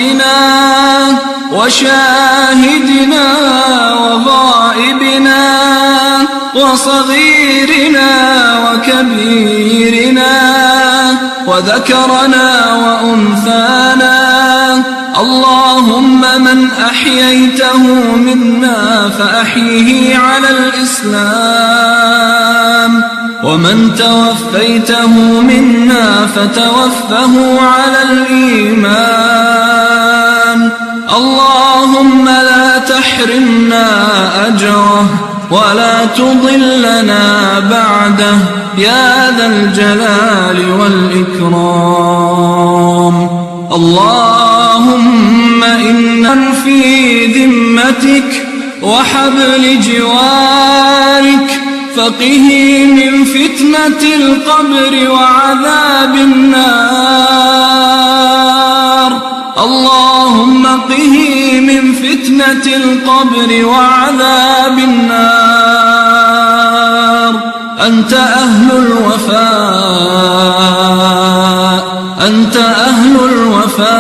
حاضرتنا وشاهدنا وغائبنا وصغيرنا وكبيرنا وذكرنا وأنثانا. اللهم من أحييته منا فأحيه على الإسلام، ومن توفيته منا فتوفه على الإيمان. اللهم لا تحرمنا أجره ولا تضلنا بعده يا ذا الجلال والإكرام. اللهم إنا في ذمتك وحبل جوارك، فقه من فتنة القبر وعذاب النار. اللهم قه من فتنة القبر وعذاب النار. أنت أهل الوفاء، أنت أهل الوفاء،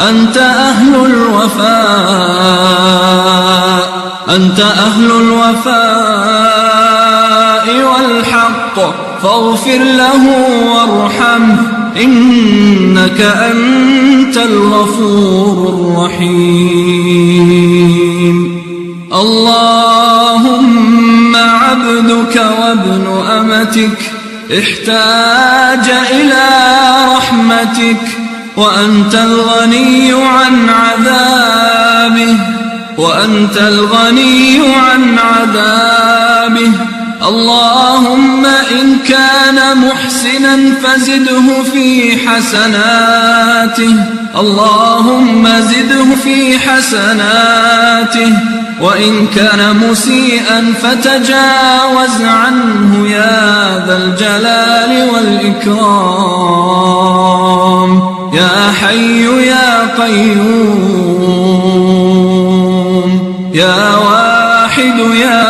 أنت أهل الوفاء، أنت أهل الوفاء والحق، فاغفر له وارحمه إنك أنت الغفور الرحيم. اللهم عبدك وابن أمتك احتاج إلى رحمتك، وأنت الغني عن عذابه، وأنت الغني عن عذابه. اللهم إن كان محسنا فزده في حسناته، اللهم زده في حسناته، وإن كان مسيئا فتجاوز عنه يا ذا الجلال والإكرام. يا حي يا قيوم، يا واحد يا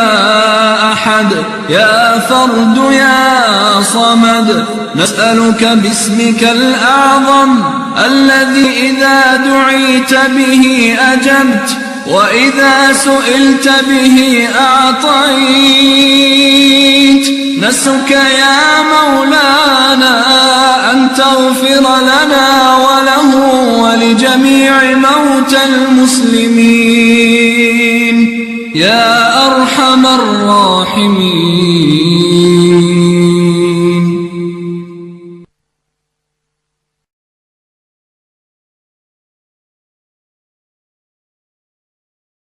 أحد، يا فرد يا صمد، نسألك باسمك الأعظم الذي إذا دعيت به أجبت، وإذا سئلت به أعطيت. نسألك يا مولانا أن تغفر لنا وله ولجميع موتى المسلمين يا أرحم الراحمين.